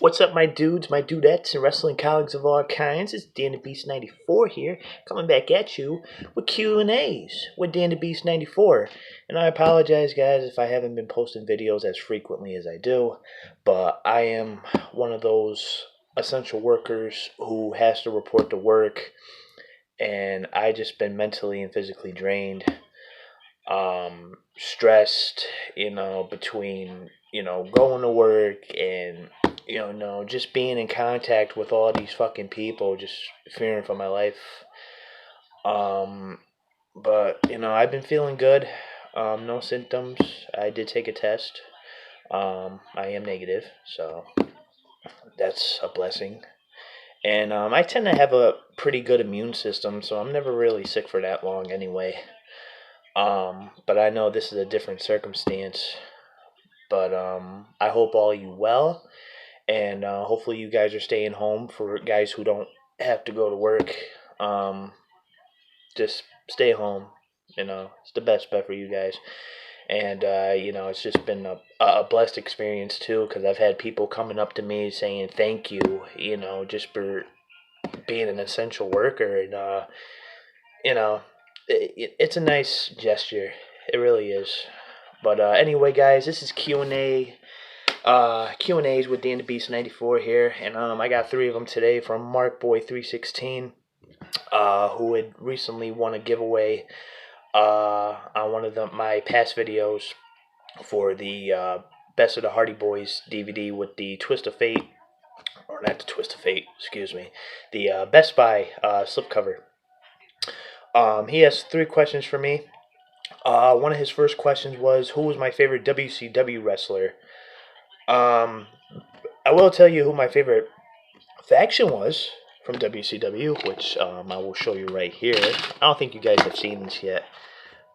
What's up, my dudes, my dudettes, and wrestling colleagues of all kinds? It's DanTheBeast 94 here, coming back at you with Q&As with DanTheBeast 94. And I apologize, guys, if I haven't been posting videos as frequently as I do, but I am one of those essential workers who has to report to work, and I just been mentally and physically drained, stressed, between, going to work and just being in contact with all these fucking people, just fearing for my life. Um, but I've been feeling good. No symptoms. I did take a test. I am negative, so that's a blessing. And I tend to have a pretty good immune system, so I'm never really sick for that long anyway. But I know this is a different circumstance. But I hope all you well. And hopefully you guys are staying home. For guys who don't have to go to work, um, just stay home. It's the best bet for you guys. And it's just been a blessed experience too, because I've had people coming up to me saying thank you, just for being an essential worker. And you know it's a nice gesture. It really is. But anyway, guys, this is Q&As with DanTheBeast 94 here, and I got three of them today from MarkBoy316, who had recently won a giveaway on one of my past videos for the Best of the Hardy Boys DVD with the Twist of Fate, or not the Twist of Fate, excuse me, the Best Buy slipcover. He has three questions for me. One of his first questions was, who was my favorite WCW wrestler? I will tell you who my favorite faction was from WCW, which I will show you right here. I don't think you guys have seen this yet,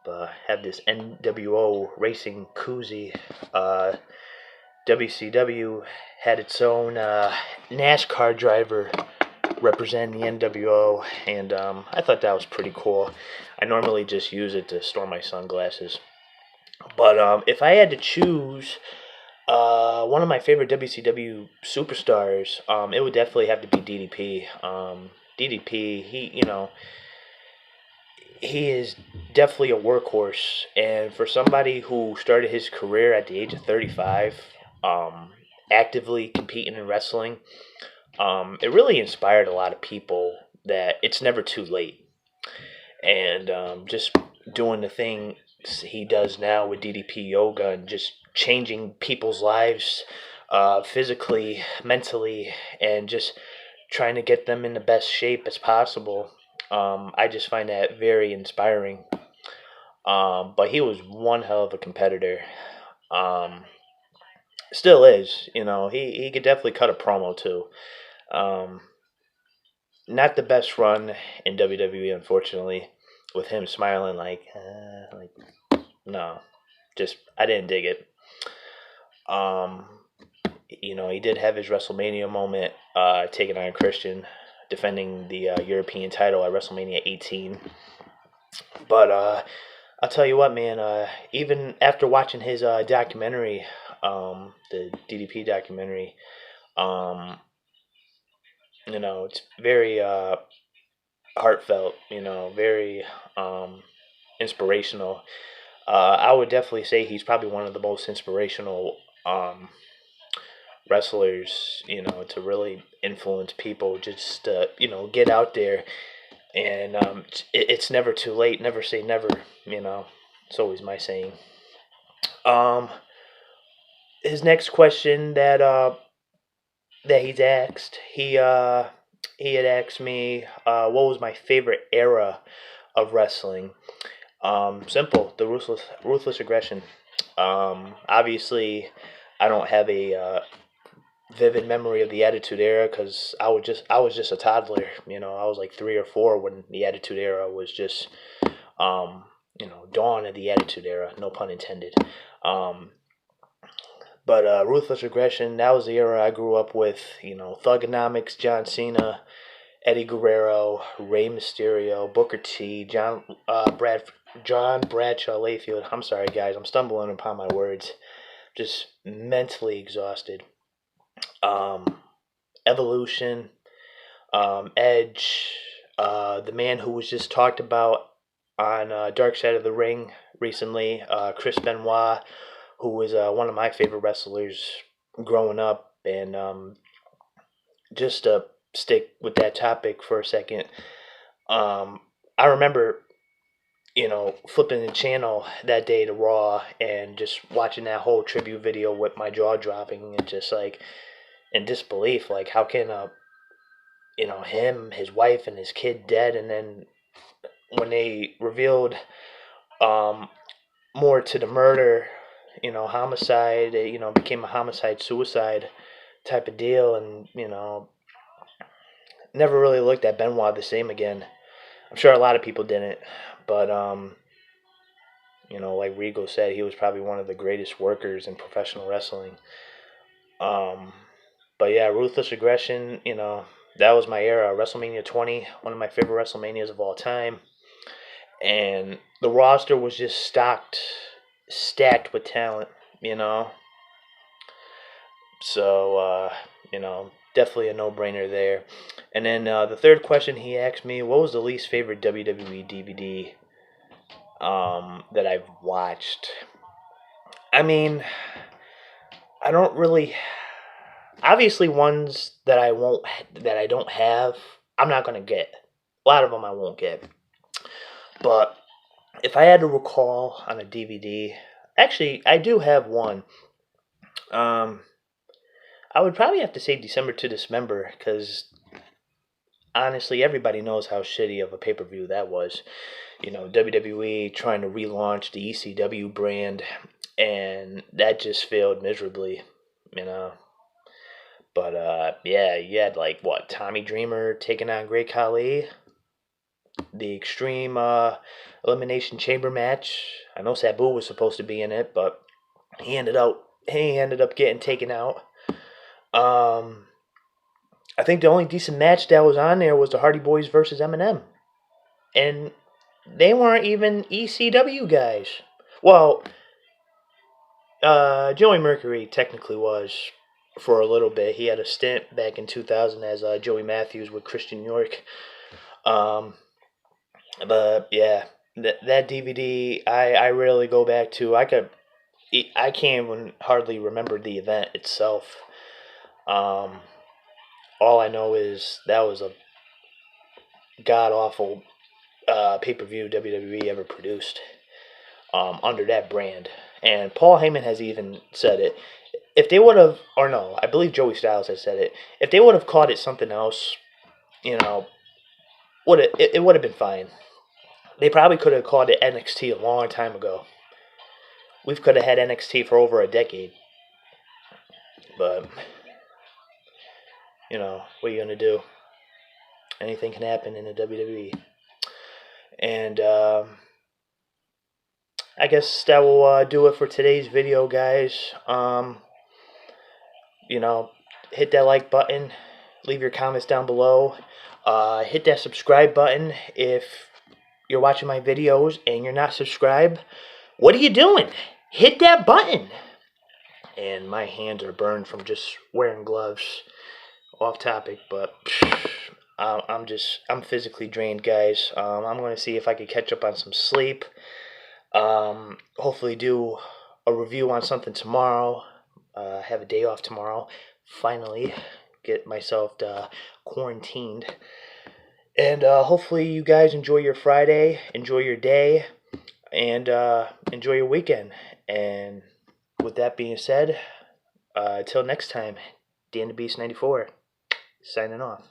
but I have this NWO Racing koozie. WCW had its own NASCAR driver representing the NWO, and I thought that was pretty cool. I normally just use it to store my sunglasses. But if I had to choose one of my favorite WCW superstars, it would definitely have to be DDP. DDP, he is definitely a workhorse, and for somebody who started his career at the age of 35, actively competing in wrestling, it really inspired a lot of people that it's never too late. And just doing the thing he does now with DDP yoga and just changing people's lives physically, mentally, and just trying to get them in the best shape as possible. I just find that very inspiring. But he was one hell of a competitor. Um, Still is. He could definitely cut a promo too. Um, Not the best run in WWE, unfortunately, with him smiling like no, just I didn't dig it. Um, he did have his WrestleMania moment, taking on Christian, defending the European title at WrestleMania 18. But I'll tell you what, man. Even after watching his documentary, the DDP documentary, um, it's very heartfelt. Very inspirational. I would definitely say he's probably one of the most inspirational wrestlers, to really influence people. Just get out there, and it's never too late. Never say never. It's always my saying. Um, his next question that he's asked, he had asked me what was my favorite era of wrestling. Simple, the ruthless aggression. Obviously, I don't have a vivid memory of the Attitude Era because I was just a toddler. I was like 3 or 4 when the Attitude Era was just dawn of the Attitude Era. No pun intended. Um, but ruthless aggression, that was the era I grew up with. Thugonomics, John Cena, Eddie Guerrero, Rey Mysterio, Booker T, John Bradshaw Layfield. I'm sorry, guys. I'm stumbling upon my words. Just mentally exhausted. um, Evolution, Edge, the man who was just talked about on Dark Side of the Ring recently, Chris Benoit, who was one of my favorite wrestlers growing up. And just to stick with that topic for a second, um, I remember, flipping the channel that day to Raw and just watching that whole tribute video with my jaw dropping and just like in disbelief. Like, how can him, his wife, and his kid dead, and then when they revealed um, more to the murder, homicide, became a homicide suicide type of deal, and never really looked at Benoit the same again. I'm sure a lot of people didn't, but like Rigo said, he was probably one of the greatest workers in professional wrestling. Um, but yeah, Ruthless Aggression, that was my era. WrestleMania 20, one of my favorite WrestleManias of all time. And the roster was just stacked with talent, you know. So, definitely a no-brainer there. And then the third question he asked me, what was the least favorite WWE DVD that I've watched? I mean, I don't really. Obviously, ones that I don't have, I'm not gonna get. A lot of them I won't get. But if I had to recall on a DVD, actually, I do have one. Um, I would probably have to say December to Dismember because honestly, everybody knows how shitty of a pay per view that was. WWE trying to relaunch the ECW brand, and that just failed miserably. You know, but yeah, you had like what Tommy Dreamer taking on Great Khali, the Extreme Elimination Chamber match. I know Sabu was supposed to be in it, but he ended up getting taken out. Um, I think the only decent match that was on there was the Hardy Boys versus Eminem, and they weren't even ECW guys. Well, Joey Mercury technically was for a little bit. He had a stint back in 2000 as Joey Matthews with Christian York. Um, but yeah, that DVD I rarely go back to. I can't even hardly remember the event itself. Um, all I know is that was a god awful pay per view WWE ever produced under that brand. And Paul Heyman has even said it. If they would have, or no, I believe Joey Styles has said it. If they would have called it something else, you know, it would have been fine. They probably could have called it NXT a long time ago. We could have had NXT for over a decade. But, what are you going to do? Anything can happen in the WWE. And I guess that will do it for today's video, guys. Hit that like button. Leave your comments down below. Hit that subscribe button if you're watching my videos and you're not subscribed. What are you doing? Hit that button. And my hands are burned from just wearing gloves. Off topic, but I'm physically drained, guys. I'm going to see if I can catch up on some sleep. Hopefully do a review on something tomorrow. Have a day off tomorrow. Finally get myself quarantined. And hopefully you guys enjoy your Friday, enjoy your day, and enjoy your weekend. And with that being said, until next time, DanTheBeast 94, signing off.